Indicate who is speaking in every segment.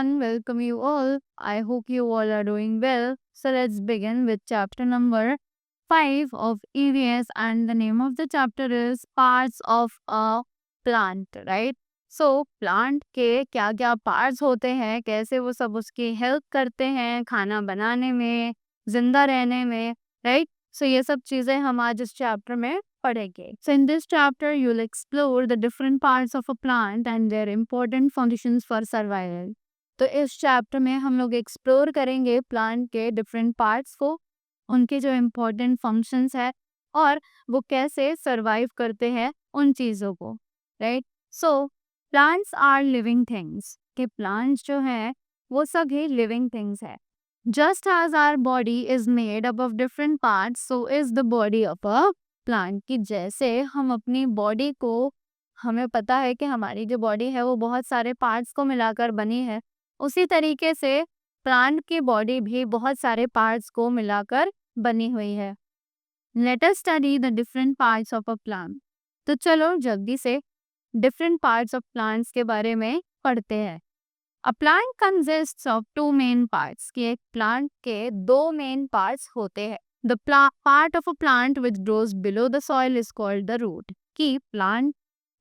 Speaker 1: everyone, welcome you all. I hope you all are doing well. So let's begin with chapter number 5 of EVS, and the name of the chapter is Parts of a Plant, right? So plant के क्या क्या parts होते हैं, कैसे वो सब उसकी help करते हैं खाना बनाने में, जिंदा रहने में, right? So ये सब चीजें हम आज इस chapter में पढ़ेंगे. So in this chapter you'll explore the different parts of a plant and their important functions for survival. तो इस chapter में हम लोग explore करेंगे plant के different parts को, उनके जो important functions है और वो कैसे survive करते हैं उन चीज़ों को, right? So plants are living things. कि plants जो हैं वो सभी living things है. Just as our body is made up of different parts, so is the body of a plant. की जैसे हम अपनी बॉडी को, हमें पता है कि हमारी जो बॉडी है वो बहुत सारे पार्ट्स को मिलाकर बनी है, उसी तरीके से प्लांट की बॉडी भी बहुत सारे पार्ट्स को मिलाकर बनी हुई है. Let us study the different parts of a plant. तो चलो जल्दी से डिफरेंट पार्ट्स ऑफ प्लांट्स के बारे में पढ़ते हैं. A plant consists of two main parts. कि एक प्लांट के दो मेन पार्ट्स होते हैं. The part of a plant which grows below the soil is called the root. कि plant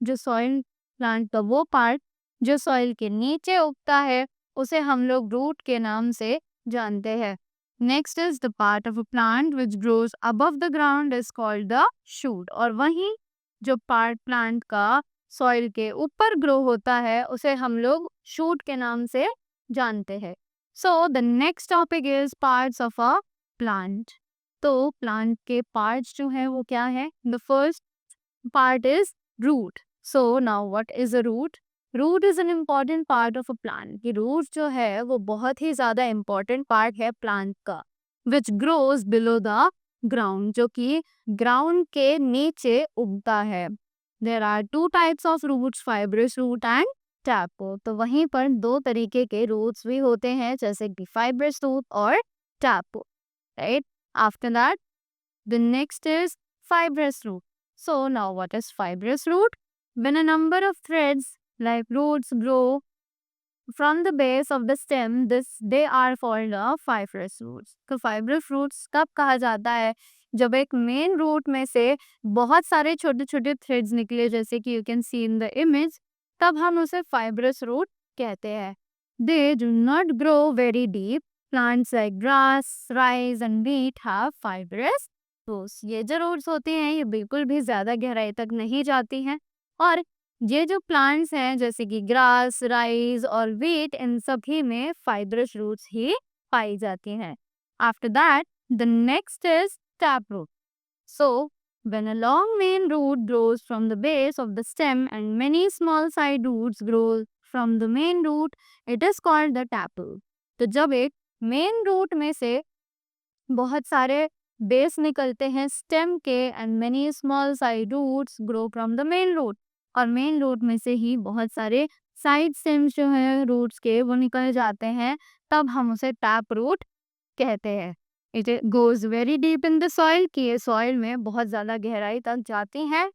Speaker 1: जो soil plant का वो part जो soil के नीचे उगता है उसे हम लोग root के नाम से जानते हैं. Next is the part of a plant which grows above the ground is called the shoot. और वहीं जो part plant का soil के ऊपर grow होता है उसे हम लोग shoot के नाम से जानते हैं. So the next topic is parts of a plant. तो प्लांट के पार्ट्स जो है वो क्या है? The first part is root. So now what is a root? Root is an important part of a plant. कि रूट जो है वो बहुत ही ज्यादा इम्पॉर्टेंट पार्ट है प्लांट का, which grows below the ground, जो कि ग्राउंड के नीचे उगता है. There are two types of roots, fibrous root and tap. तो वहीं पर दो तरीके के रूट्स भी होते हैं, जैसे कि फाइब्रस रूट और टैपो, right? After that, the next is fibrous root. So now what is fibrous root? When a number of threads like roots grow from the base of the stem, they are called fibrous roots. तो fibrous roots कब कहा जाता है? जब एक main root में से बहुत सारे छोटे छोटे threads निकले, जैसे कि you can see in the image, तब हम उसे fibrous root कहते हैं. They do not grow very deep. Plants like grass, rice and wheat have fibrous roots. ये जो roots होती हैं ये बिल्कुल भी ज़्यादा गहराई तक नहीं जाती हैं, और ये जो plants हैं जैसे कि grass, rice और wheat, इन सभी में fibrous roots ही पाई जाती हैं. After that, the next is taproot. So, when a long main root grows from the base of the stem and many small side roots grow from the main root, it is called the taproot. तो जब एक main root में से बहुत सारे base निकलते हैं stem के, and many small side roots grow from the main root, और मेन रूट में से ही बहुत सारे साइड स्टेम्स जो है रूट्स के वो निकल जाते हैं, तब हम उसे टैप रूट कहते हैं. It goes very deep in the soil. कि ये सॉइल में बहुत ज़्यादा गहराई तक जाती हैं.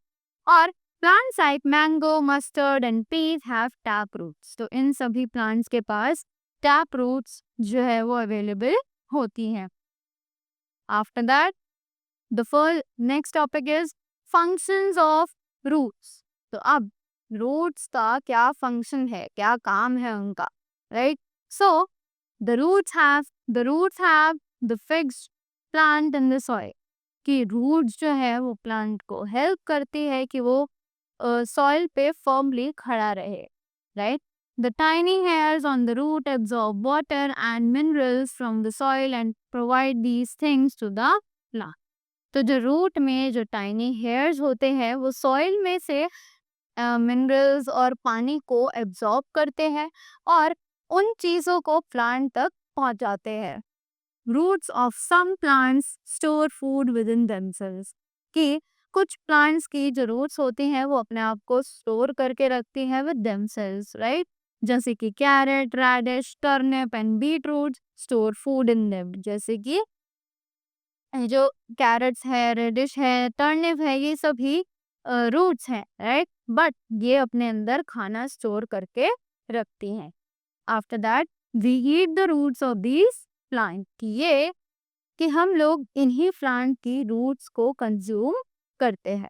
Speaker 1: और plants like mango, mustard and peas have tap roots. तो इन सभी प्लांट्स के पास टैप रूट्स जो है वो अवेलेबल होती हैं. After that the next topic is functions of roots. तो अब रूट्स का क्या फंक्शन है, क्या काम है उनका, right? So the roots have the fixed plant in the soil. कि रूट्स जो है वो प्लांट को हेल्प करती है कि वो सॉइल पे फर्मली खड़ा रहे, right? The tiny hairs on the root absorb water and minerals from the soil and provide these things to the plant. तो जो रूट में जो टाइनी हेयर्स होते हैं वो सॉइल में से मिनरल्स और पानी को एब्जॉर्ब करते हैं और उन चीज़ों को प्लांट तक पहुंचाते हैं. Roots of some plants store food within themselves. कि कुछ प्लांट्स की जो रूट्स होती हैं वो अपने आप को स्टोर करके रखती हैं विद देमसेल्व्स, राइट? जैसे कि carrot, radish, turnip and beet root store food in them. जैसे कि जो कैरेट्स है, रेडिश है, टर्निप है, ये सभी रूट्स हैं, राइट? बट ये अपने अंदर खाना स्टोर करके रखती हैं. After that we eat the roots of these plant, ये कि हम लोग इन्हीं प्लांट की रूट्स को कंज्यूम करते हैं,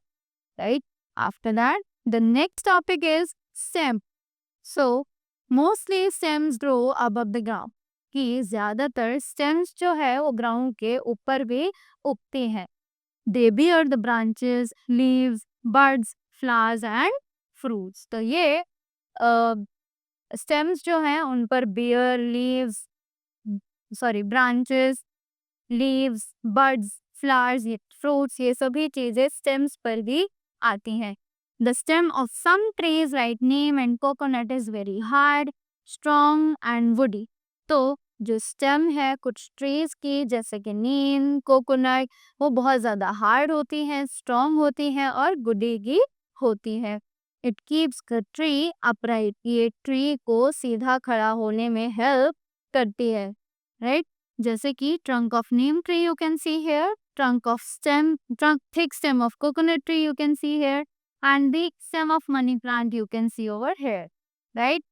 Speaker 1: right? After that the next topic is stem. So mostly stems grow above the ground, कि ज्यादातर स्टेम्स जो है वो ग्राउंड के ऊपर भी उगती हैं. They bear the branches, leaves, buds, flowers and fruits. तो ये स्टेम्स जो हैं उन पर bear, leaves, branches, leaves, buds, flowers, ये फ्रूट्स, ये सभी चीजें स्टेम्स पर भी आती हैं. The stem of some trees like neem and coconut is very hard, strong and woody. तो जो स्टेम है कुछ ट्रीज की जैसे कि नीम, कोकोनट, वो बहुत ज्यादा हार्ड होती हैं, स्ट्रॉन्ग होती हैं और वुडी की होती है. It keeps the tree upright, ये ट्री को सीधा खड़ा होने में हेल्प करती है, राइट? जैसे कि trunk of neem tree you can see here, thick stem of coconut tree you can see here, and the stem of money plant you can see over here, right?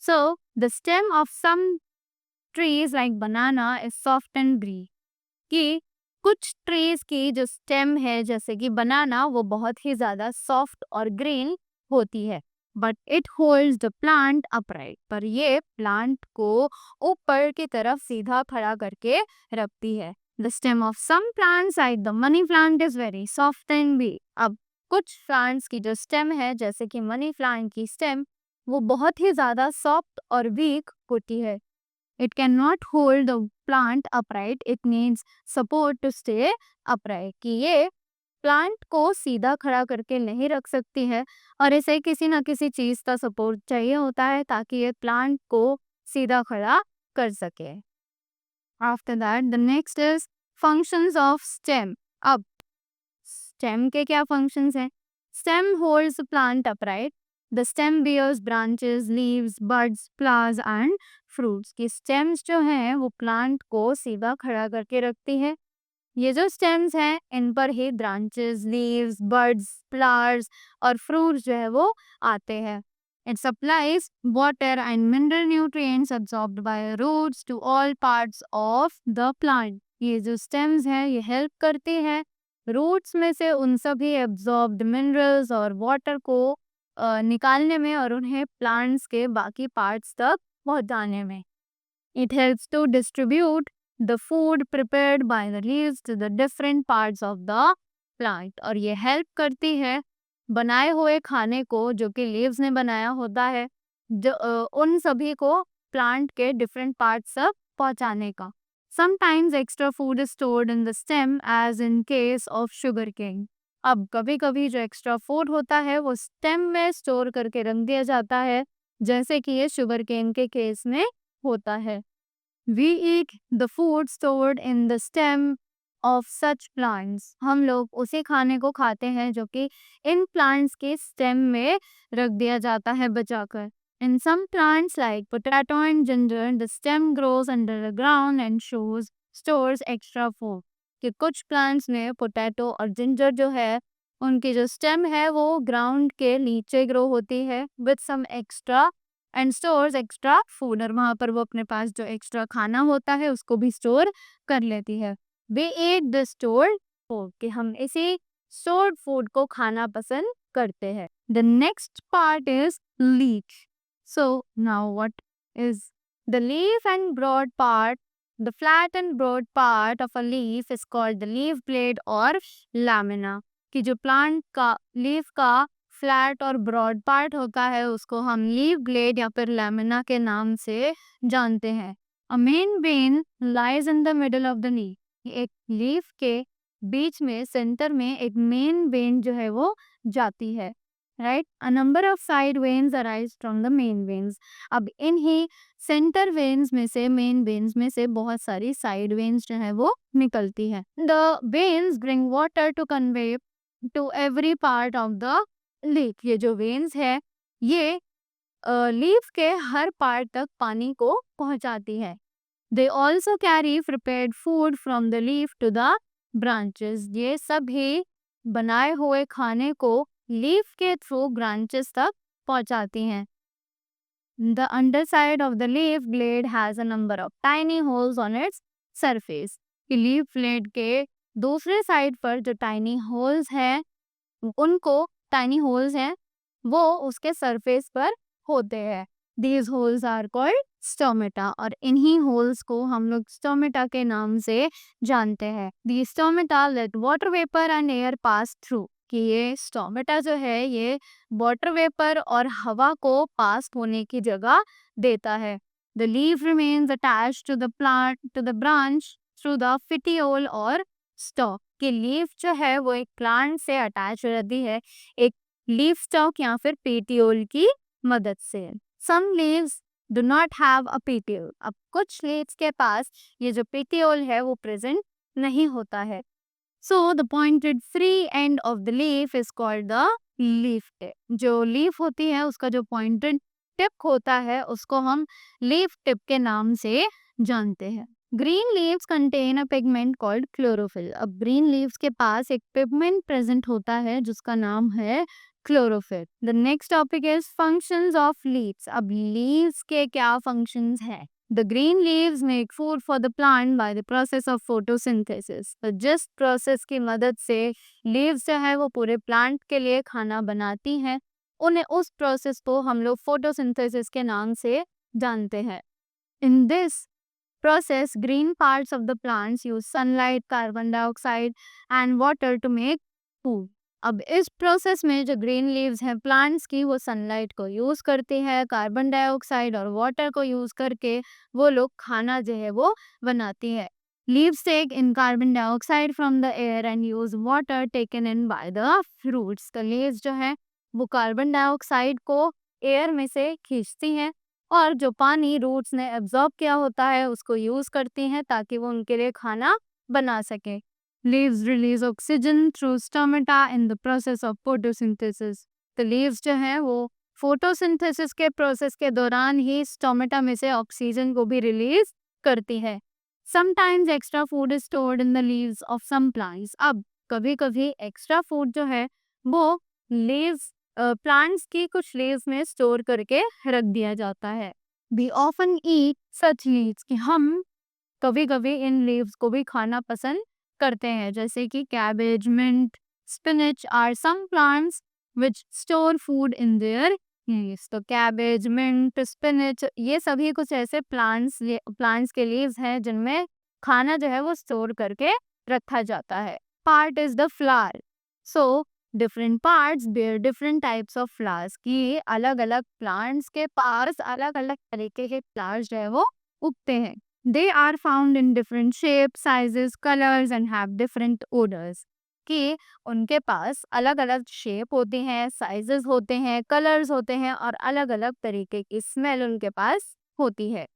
Speaker 1: So the stem of some trees like banana is soft and green. कि कुछ trees की जो stem है जैसे कि बनाना वो बहुत ही ज्यादा सॉफ्ट और ग्रीन होती है, but it holds the plant upright, पर ये प्लांट को ऊपर की तरफ सीधा खड़ा करके रखती है. The stem of some plants like the money plant is very soft and weak. अब कुछ प्लांट्स की जो स्टेम है जैसे कि मनी प्लांट की स्टेम वो बहुत ही ज्यादा सॉफ्ट और वीक होती है. It cannot hold the plant upright. It needs support to stay upright. कि ये प्लांट को सीधा खड़ा करके नहीं रख सकती है और इसे किसी ना किसी चीज का सपोर्ट चाहिए होता है ताकि ये प्लांट को सीधा खड़ा कर सके. After that the next is functions of stem. अब स्टेम के क्या फंक्शंस हैं? Stem holds plant upright. The stem bears branches, leaves, buds, flowers and fruits. की स्टेम्स जो हैं वो प्लांट को सीधा खड़ा करके रखती है. ये जो स्टेम्स हैं इन पर ही ब्रांचेस, लीव्स, बड्स, फ्लावर्स और फ्रूट्स जो है वो आते हैं. It supplies water and mineral nutrients absorbed by roots to all parts of the plant. ये जो स्टेम्स हैं ये हेल्प करती हैं रूट्स में से उन सभी एब्जॉर्ब्ड मिनरल्स और वाटर को निकालने में और उन्हें प्लांट्स के बाकी पार्ट्स तक पहुंचाने में. It helps to distribute the food prepared by the leaves to the different parts of the plant. और ये हेल्प करती है बनाए हुए खाने को जो कि लीव्स ने बनाया होता है जो उन सभी को प्लांट के डिफरेंट पार्ट्स तक पहुंचाने का. Sometimes extra food is stored in the stem as in case of sugarcane. अब कभी कभी जो एक्स्ट्रा फूड होता है वो स्टेम में स्टोर करके रख दिया जाता है जैसे कि ये शुगर केन के केस में होता है. We eat the food stored in the stem of such plants. हम लोग उसी खाने को खाते हैं जो कि इन प्लांट्स के स्टेम में रख दिया जाता है बचाकर. In some plants like potato and ginger, the stem grows under the ground and stores extra food. कि कुछ प्लांट्स में पोटैटो और जिंजर जो है उनकी जो स्टेम है वो ग्राउंड के नीचे ग्रो होती है with some extra and stores extra food, और वहां पर वो अपने पास जो एक्स्ट्रा खाना होता है उसको भी स्टोर कर लेती है. We eat the stored food, कि हम इसी स्टोर्ड फूड को खाना पसंद करते हैं. The next part is leaf. So now what is the leaf and broad part. The flat and broad part of a leaf is called the leaf blade or lamina. कि जो plant का leaf का flat और broad part होता है उसको हम leaf blade या फिर लैमिना के नाम से जानते हैं. अ main vein lies in the middle of the leaf. एक लीफ के बीच में सेंटर में एक मेन वेन जो है वो जाती है, right? A number of side veins arise from the main veins. अब इन्हीं सेंटर वेन्स में से, मेन वेन्स में से बहुत सारी साइड वेन्स जो है वो निकलती है. The veins bring water to convey to every part of the leaf. ये जो वेन्स है ये लीफ के हर पार्ट तक पानी को पहुंचाती है. They also carry prepared food from the leaf to the branches. ये सभी बनाए हुए खाने को लीफ के थ्रू ब्रांचेस तक पहुंचाती हैं. The underside of the leaf blade has a number of tiny holes on its surface. कि लीफ ब्लेड के दूसरे साइड पर जो टाइनी होल्स हैं, वो उसके सरफेस पर होते हैं. These holes are called stomata और इन्हीं होल्स को हम लोग स्टोमेटा के नाम से जानते हैं. The stomata let water vapor and air pass through. कि ये स्टोमेटा जो है ये वाटर वेपर और हवा को पास होने की जगह देता है. The leaf remains attached to the branch through the petiole or stalk. कि लीफ जो है वो एक प्लांट से अटैच रहती है एक लीफ स्टॉक या फिर पेटियोल की मदद से. Some leaves do not have a petiole. अब कुछ लीव्स के पास ये जो पेटियोल है वो प्रेजेंट नहीं होता है. So the pointed free end of the leaf is called the leaf tip. जो लीफ होती है उसका जो pointed टिप होता है उसको हम लीफ टिप के नाम से जानते हैं. Green leaves contain a pigment called chlorophyll. अब green leaves के पास एक pigment present होता है जिसका नाम है chlorophyll. The next topic is functions of leaves. अब leaves के क्या functions हैं? The green leaves make food for the plant by the process of photosynthesis. तो जिस process की मदद से leaves जो है वो पूरे plant के लिए खाना बनाती हैं, उन्हें उस process को हम लोग photosynthesis के नाम से जानते हैं. In this process, green parts of the plants use sunlight, carbon dioxide and water to make food. अब इस प्रोसेस में जो ग्रीन लीव्स हैं प्लांट्स की वो सनलाइट को यूज करती है, कार्बन डाइऑक्साइड और वाटर को यूज करके वो लोग खाना जो है वो बनाती है. Leaves take in carbon dioxide from the air and use water taken in by the fruits. तो लीव्स जो है वो कार्बन डाइऑक्साइड को एयर में से खींचती हैं और जो पानी रूट्स ने एब्जॉर्ब किया होता है उसको यूज करती हैं ताकि वो उनके लिए खाना बना सके. Leaves release oxygen through stomata in the process of photosynthesis. तो leaves जो है वो photosynthesis के process के दौरान ही stomata में से ऑक्सीजन को भी रिलीज करती है. Sometimes extra food is stored in the leaves of some plants. अब कभी-कभी extra food जो है वो leaves plants की कुछ leaves में store करके रख दिया जाता है. We often eat such leaves कि हम कभी-कभी इन leaves को भी खाना पसंद करते हैं जैसे कि cabbage, mint, spinach are some plants which store food in their leaves. तो cabbage, mint, spinach ये सभी कुछ ऐसे plants के leaves हैं जिनमें खाना जो है वो store करके रखा जाता है. Part is the flower. So different parts bear different types of flowers. कि अलग-अलग plants के पास अलग-अलग तरीके के flowers जो है वो उगते हैं. They are found in different shapes, sizes, colors and have different odors. कि उनके पास अलग-अलग शेप होती हैं, साइजेस होते हैं, कलर्स होते हैं और अलग-अलग तरीके की स्मेल उनके पास होती है.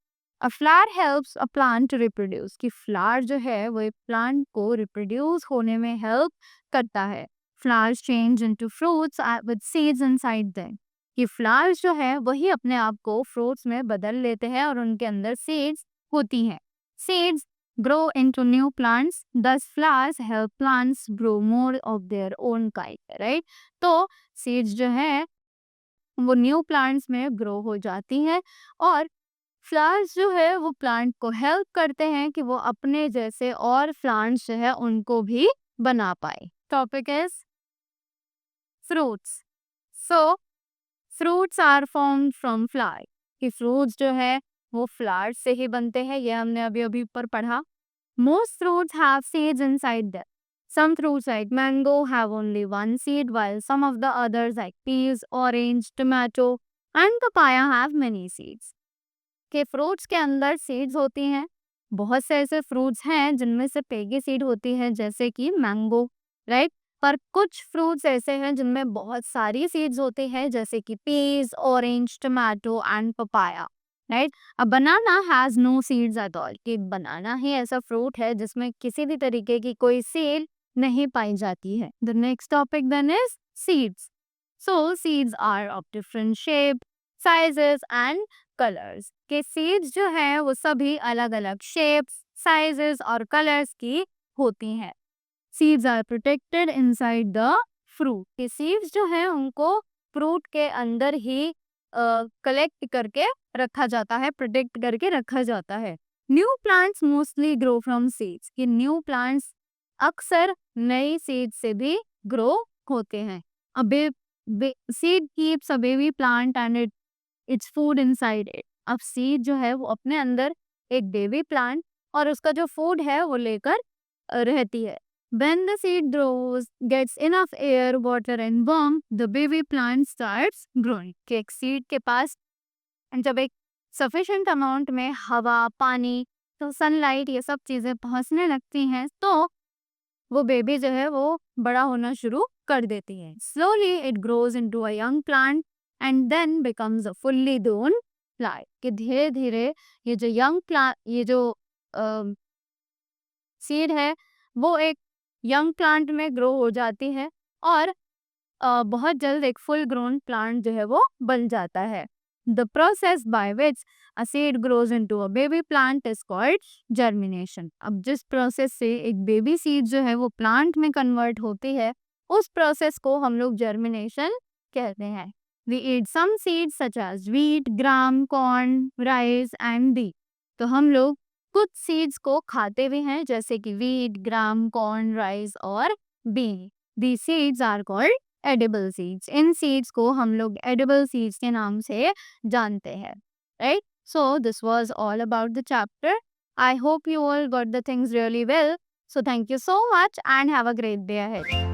Speaker 1: A flower helps a plant to reproduce. कि फ्लावर जो है वो एक प्लांट को रिप्रोड्यूस होने में हेल्प करता है. Flowers change into fruits with seeds inside them. कि फ्लावर्स जो है वही अपने आप को फ्रूट्स में बदल लेते हैं और उनके अंदर सीड्स होती हैं. Seeds grow into new plants. Thus flowers help plants grow more of their own kind. Right? तो seeds जो है वो न्यू प्लांट्स में ग्रो हो जाती हैं और फ्लावर्स जो है वो प्लांट को हेल्प करते हैं कि वो अपने जैसे और प्लांट्स जो है उनको भी बना पाए. Topic is fruits. So fruits are formed from flower. कि फ्रूट्स जो है वो फ्लावर्स से ही बनते हैं, ये हमने अभी ऊपर पढ़ा. Most fruits have seeds inside them. Some fruits like mango have only one seed, while some of the others like peas, orange, tomato and papaya have many seeds. के फ्रूट्स के अंदर सीड्स होती हैं. बहुत से ऐसे फ्रूट्स हैं जिनमें सिर्फ एक ही सीड होती है जैसे कि मैंगो, राइट. पर कुछ फ्रूट्स ऐसे हैं जिनमें बहुत सारी सीड्स होती हैं जैसे कि peas, orange, tomato and papaya, right. अब banana has no seeds at all. कि बनाना ही ऐसा फ्रूट है जिसमें किसी भी तरीके की कोई सीड नहीं पाई जाती है. The next topic then is seeds. So seeds are of different shape, sizes and colours. के सीड्स जो है वो सभी अलग अलग शेप्स, साइजेस और कलर्स की होती हैं. Seeds are protected inside the fruit. के सीड्स जो है उनको फ्रूट के अंदर ही कलेक्ट करके रखा जाता है, प्रोटेक्ट करके रखा जाता है। New plants mostly grow from seeds, कि न्यू प्लांट्स अक्सर नई सीड से भी ग्रो होते हैं। अबे seed keeps a baby plant and its food inside it. अब सीड जो है वो अपने अंदर एक बेबी प्लांट और उसका जो फूड है वो लेकर रहती है। When the seed grows, gets enough air, water and warmth, the baby plant starts growing. कि एक सीड के पास जब एक सफिशिएंट अमाउंट में हवा, पानी, तो सनलाइट ये सब चीजें पहुंचने लगती हैं, तो वो बेबी जो है वो बड़ा होना शुरू कर देती है। Slowly it grows into a young plant and then becomes a fully grown plant. कि धीरे धीरे ये जो यंग प्लांट, ये जो सीड है वो एक यंग प्लांट में ग्रो हो जाती है और बहुत जल्द एक फुल ग्रोन प्लांट जो है वो बन जाता है। The process by which a seed grows into a baby plant is called germination. अब जिस प्रोसेस से एक बेबी सीड जो है वो प्लांट में कन्वर्ट होती है, उस प्रोसेस को हम लोग जर्मिनेशन कहते हैं। We eat some seeds such as wheat, gram, corn, rice and दी। तो हम लोग कुछ सीड्स को खाते भी हैं, जैसे कि व्हीट, ग्राम, कॉर्न, राइस और बी। The seeds are called edible seeds. इन सीड्स को हम लोग एडिबल सीड्स के नाम से जानते हैं, right? So this was all about the chapter. I hope you all got the things really well. So thank you so much and have a great day ahead.